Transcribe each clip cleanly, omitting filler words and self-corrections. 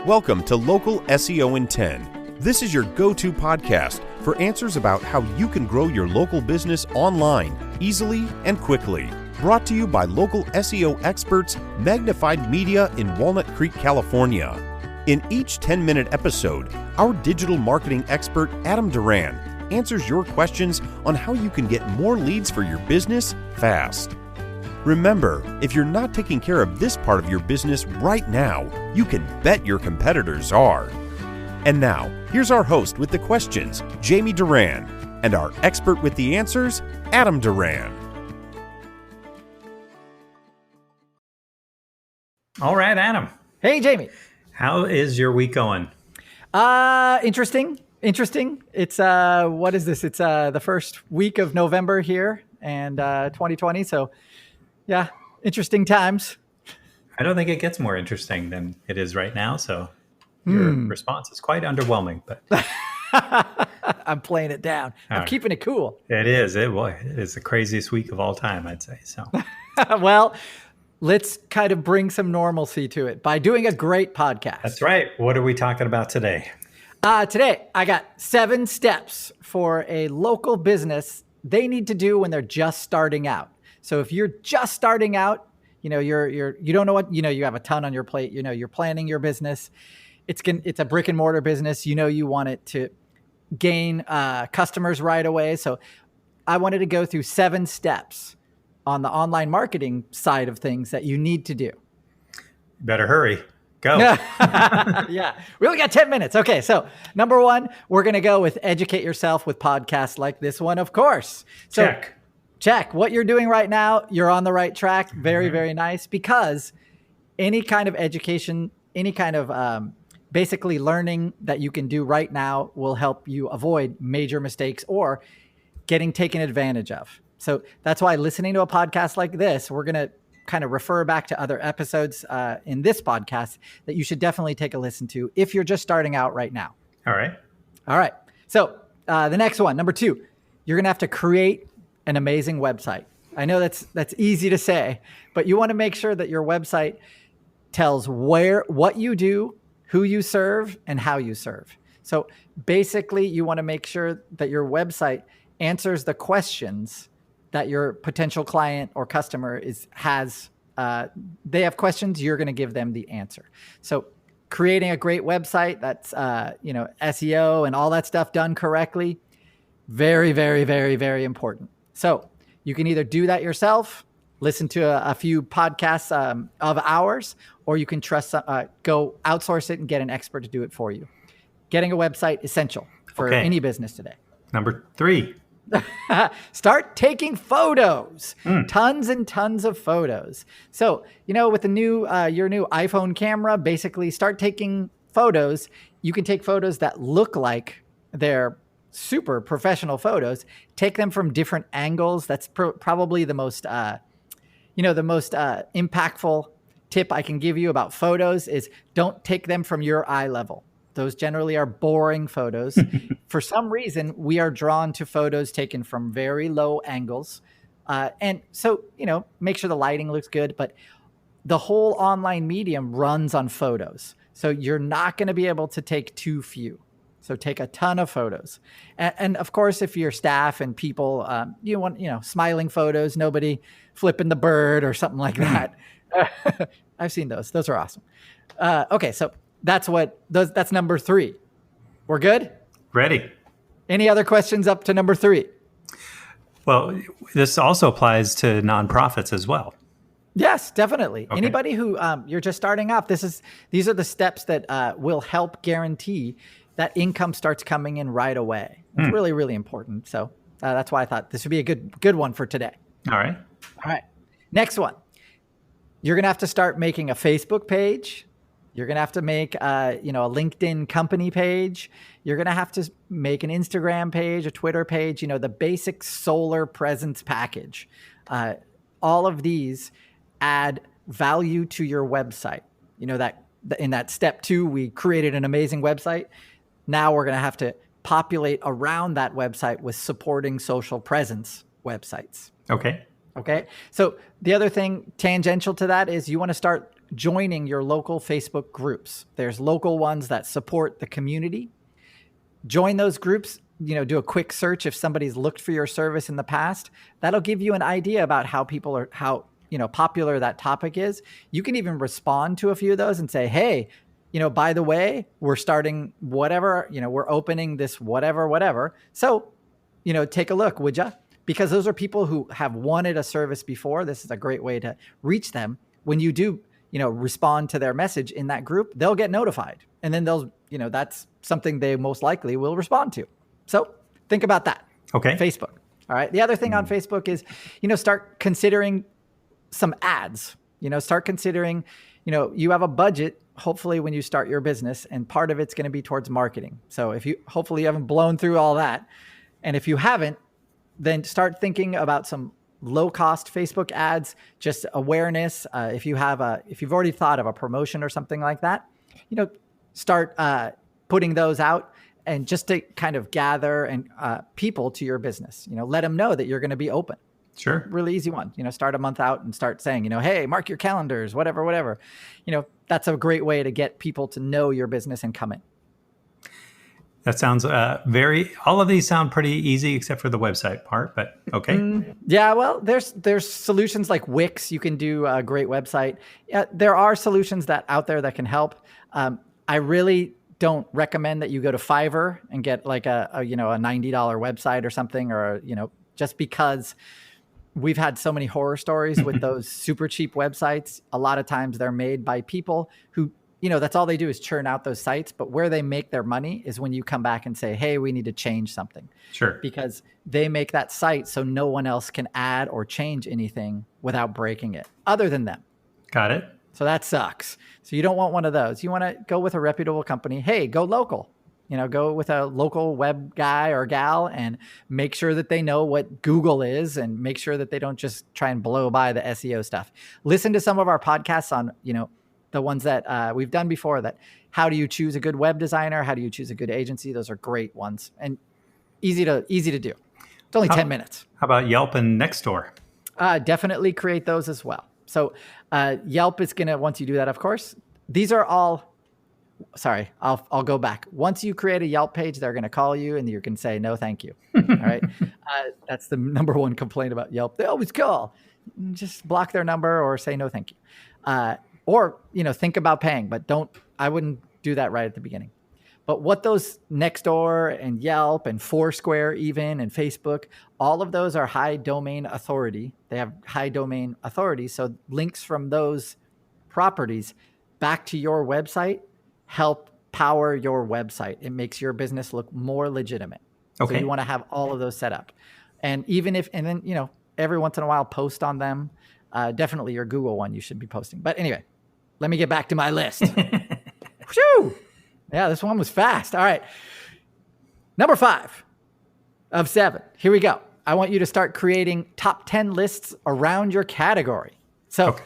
Welcome to Local SEO in 10. This is your go-to podcast for answers about how you can grow your local business online easily and quickly. Brought to you by local SEO experts, Magnified Media in Walnut Creek, California. In each 10-minute episode, our digital marketing expert, Adam Duran, answers your questions on how you can get more leads for your business fast. Remember, if you're not taking care of this part of your business right now, you can bet your competitors are. And now, here's our host with the questions, Jamie Duran, and our expert with the answers, Adam Duran. All right, Adam. Hey, Jamie. How is your week going? Interesting. It's, what is this? It's the first week of November here and 2020. So, yeah, interesting times. I don't think it gets more interesting than it is right now. So your response is quite underwhelming, but I'm playing it down. I'm keeping it cool. It is. It is the craziest week of all time, I'd say. So, well, let's kind of bring some normalcy to it by doing a great podcast. That's right. What are we talking about today? Today, I got 7 steps for a local business they need to do when they're just starting out. So if you're just starting out, you don't know what, you have a ton on your plate, you're planning your business. It's a brick and mortar business. You want it to gain customers right away. So I wanted to go through 7 steps on the online marketing side of things that you need to do. Better hurry. Go. Yeah. We only got 10 minutes. Okay. So number 1, we're going to go with educate yourself with podcasts like this one, of course. So check what you're doing right now. You're on the right track. Very, very nice, because any kind of education, any kind of basically learning that you can do right now will help you avoid major mistakes or getting taken advantage of. So that's why listening to a podcast like this, we're going to kind of refer back to other episodes in this podcast that you should definitely take a listen to if you're just starting out right now. All right. So the next one, number 2, you're going to have to create an amazing website. I know that's easy to say, but you want to make sure that your website tells what you do, who you serve, and how you serve. So basically, you want to make sure that your website answers the questions that your potential client or customer has. They have questions, you're going to give them the answer. So creating a great website that's SEO and all that stuff done correctly, very, very, very, very important. So you can either do that yourself, listen to a few podcasts of ours, or you can go outsource it and get an expert to do it for you. Getting a website, essential for any business today. Number 3. Start taking photos, tons and tons of photos. So, with your new iPhone camera, basically start taking photos. You can take photos that look like they're super professional photos, take them from different angles. That's probably the most, impactful tip I can give you about photos is don't take them from your eye level. Those generally are boring photos. For some reason, we are drawn to photos taken from very low angles. And so, make sure the lighting looks good, but the whole online medium runs on photos. So you're not going to be able to take too few. So take a ton of photos. And of course, if your staff and people, you want, smiling photos, nobody flipping the bird or something like that. I've seen those. Those are awesome. Okay. So that's number 3. We're good? Ready. Any other questions up to number 3? Well, this also applies to nonprofits as well. Yes, definitely. Okay. Anybody who you're just starting off, these are the steps that will help guarantee that income starts coming in right away. It's really, really important. So that's why I thought this would be a good one for today. All right. Next one. You're going to have to start making a Facebook page. You're going to have to make a LinkedIn company page. You're going to have to make an Instagram page, a Twitter page, the basic solar presence package. All of these add value to your website. That in that step 2, we created an amazing website. Now we're going to have to populate around that website with supporting social presence websites. Okay. So the other thing tangential to that is you want to start joining your local Facebook groups. There's local ones that support the community. Join those groups, do a quick search if somebody's looked for your service in the past. That'll give you an idea about how popular that topic is. You can even respond to a few of those and say, hey, by the way, we're starting whatever, we're opening this whatever. So, take a look, would ya? Because those are people who have wanted a service before. This is a great way to reach them. When you do, respond to their message in that group, they'll get notified. And then that's something they most likely will respond to. So think about that. Okay. Facebook. All right. The other thing on Facebook is, start considering some ads. Start considering, you have a budget, hopefully, when you start your business, and part of it's going to be towards marketing. So hopefully you haven't blown through all that. And if you haven't, then start thinking about some low-cost Facebook ads, just awareness. If you've already thought of a promotion or something like that, start putting those out, and just to kind of gather people to your business. Let them know that you're going to be open. Sure. Really easy one. Start a month out and start saying, hey, mark your calendars, whatever. That's a great way to get people to know your business and come in. That sounds all of these sound pretty easy except for the website part, but okay. Yeah, well, there's solutions like Wix. You can do a great website. There are solutions out there that can help. I really don't recommend that you go to Fiverr and get like a $90 website or something, or, just because we've had so many horror stories with those super cheap websites. A lot of times they're made by people who, that's all they do is churn out those sites. But where they make their money is when you come back and say, hey, we need to change something. Sure. Because they make that site so no one else can add or change anything without breaking it other than them. Got it. So that sucks. So you don't want one of those. You want to go with a reputable company. Hey, go local. Go with a local web guy or gal, and make sure that they know what Google is, and make sure that they don't just try and blow by the SEO stuff. Listen to some of our podcasts on, the ones that we've done before, that how do you choose a good web designer? How do you choose a good agency? Those are great ones and easy to do. It's only 10 minutes. How about Yelp and Nextdoor? Definitely create those as well. So Yelp is going to, once you do that, of course, these are all, sorry, I'll go back. Once you create a Yelp page, they're going to call you and you can say, no, thank you. All right. That's the number one complaint about Yelp. They always call. Just block their number or say, no, thank you. Or, think about paying, but I wouldn't do that right at the beginning. But what those Nextdoor and Yelp and Foursquare even and Facebook, all of those are high domain authority. They have high domain authority. So links from those properties back to your website help power your website. It makes your business look more legitimate. Okay. So you want to have all of those set up. And then, every once in a while post on them. Definitely your Google one you should be posting. But anyway, let me get back to my list. Whew! Yeah, this one was fast. All right. Number 5 of 7. Here we go. I want you to start creating top 10 lists around your category. So,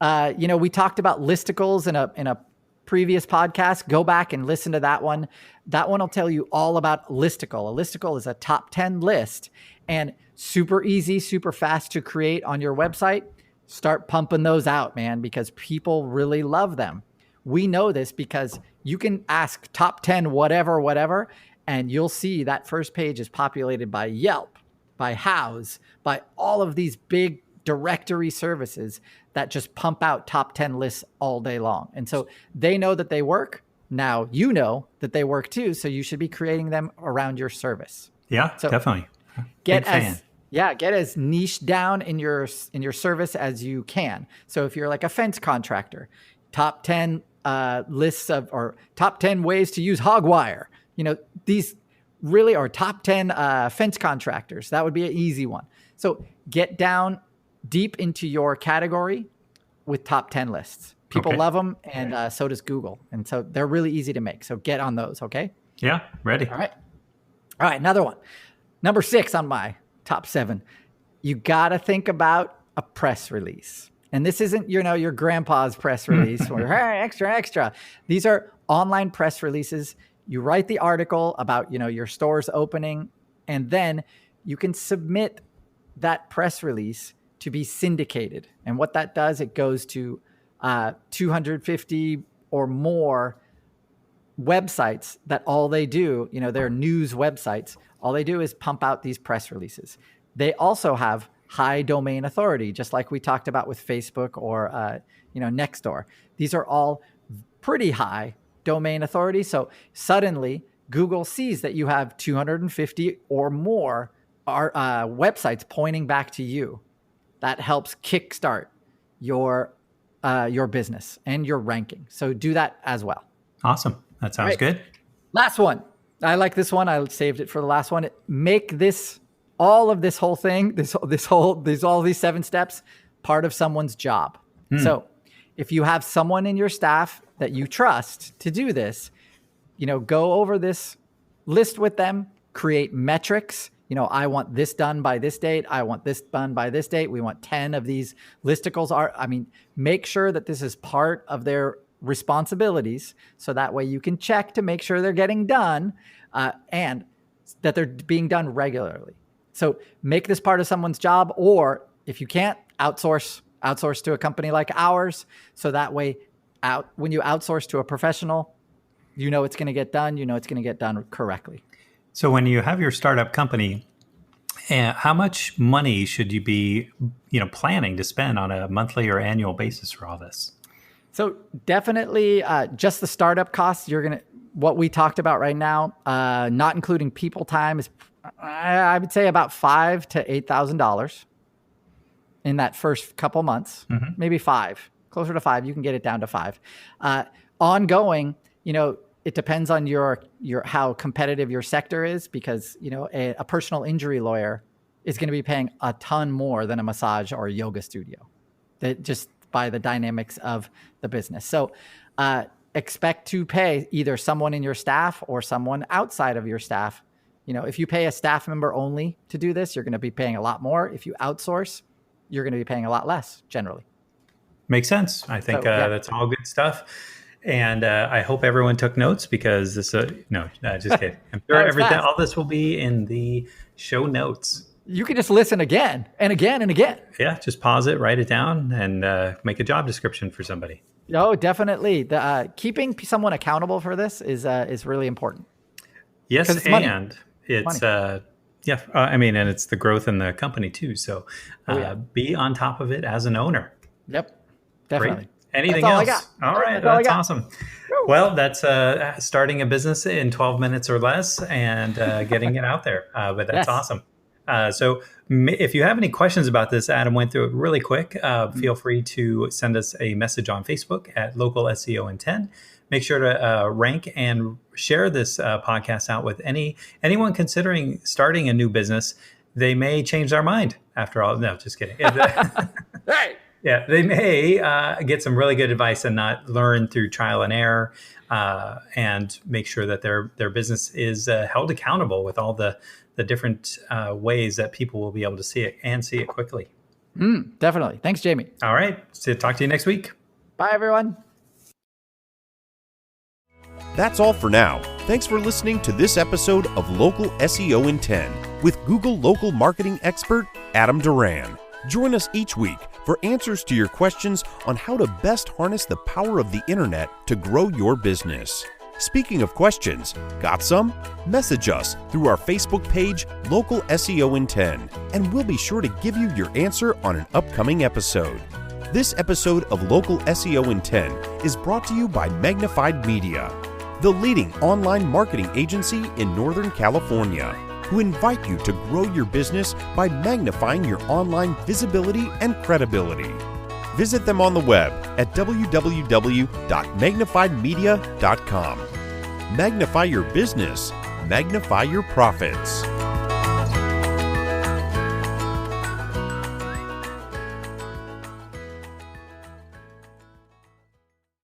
we talked about listicles in a previous podcast. Go back and listen to that one. That one will tell you all about listicle. A listicle is a top 10 list, and super easy, super fast to create on your website. Start pumping those out, man, because people really love them. We know this because you can ask top 10 whatever, and you'll see that first page is populated by Yelp, by Houzz, by all of these big directory services that just pump out top 10 lists all day long. And so they know that they work. Now you know that they work too, so you should be creating them around your service. Yeah, so definitely. Get as niche down in your service as you can. So if you're like a fence contractor, top 10 lists of, or top 10 ways to use hog wire, these really are top 10 fence contractors. That would be an easy one. So get down deep into your category with top 10 lists. People love them, and so does Google. And so they're really easy to make. So get on those, okay? Yeah, ready. All right, another one. Number 6 on my top 7. You got to think about a press release. And this isn't, your grandpa's press release or hey, extra. These are online press releases. You write the article about, your store's opening, and then you can submit that press release to be syndicated. And what that does, it goes to 250 or more websites that all they do, they're news websites. All they do is pump out these press releases. They also have high domain authority, just like we talked about with Facebook or, Nextdoor. These are all pretty high domain authority. So suddenly Google sees that you have 250 or more websites pointing back to you. That helps kickstart your business and your ranking. So do that as well. Awesome. That sounds good. Last one. I like this one. I saved it for the last one. Make all of this whole thing, all these 7 steps, part of someone's job. So if you have someone in your staff that you trust to do this, go over this list with them, create metrics. I want this done by this date. I want this done by this date. We want 10 of these listicles. Make sure that this is part of their responsibilities. So that way you can check to make sure they're getting done and that they're being done regularly. So make this part of someone's job, or if you can't, outsource to a company like ours. So that way when you outsource to a professional, it's going to get done. It's going to get done correctly. So when you have your startup company, how much money should you be, planning to spend on a monthly or annual basis for all this? So definitely just the startup costs, what we talked about right now, not including people time, is I would say about $5,000 to $8,000 in that first couple months, maybe 5, closer to 5. You can get it down to 5. Ongoing, it depends on your how competitive your sector is, because a personal injury lawyer is going to be paying a ton more than a massage or a yoga studio, that just by the dynamics of the business. So expect to pay either someone in your staff or someone outside of your staff. If you pay a staff member only to do this, you're going to be paying a lot more. If you outsource, you're going to be paying a lot less generally. Makes sense. I think that's all good stuff. And I hope everyone took notes, because this, no, just kidding. I'm sure all this will be in the show notes. You can just listen again and again and again. Yeah, just pause it, write it down, and make a job description for somebody. Oh, definitely. Keeping someone accountable for this is really important. Yes, it's money. And it's and it's the growth in the company too. So be on top of it as an owner. Yep, definitely. Great. Anything else? All right, that's awesome. Well, that's starting a business in 12 minutes or less and getting it out there. But that's awesome. So if you have any questions about this, Adam went through it really quick. Feel free to send us a message on Facebook at Local SEO in 10. Make sure to rank and share this podcast out with anyone considering starting a new business. They may change their mind after all. No, just kidding. Hey. Yeah, they may get some really good advice and not learn through trial and error, and make sure that their business is held accountable with all the different ways that people will be able to see it and see it quickly. Definitely. Thanks, Jamie. All right. So talk to you next week. Bye, everyone. That's all for now. Thanks for listening to this episode of Local SEO in 10 with Google local marketing expert Adam Duran. Join us each week for answers to your questions on how to best harness the power of the internet to grow your business. Speaking of questions, got some? Message us through our Facebook page, Local SEO in 10, and we'll be sure to give you your answer on an upcoming episode. This episode of Local SEO in 10 is brought to you by Magnified Media, the leading online marketing agency in Northern California, who invite you to grow your business by magnifying your online visibility and credibility. Visit them on the web at www.magnifiedmedia.com. Magnify your business, magnify your profits.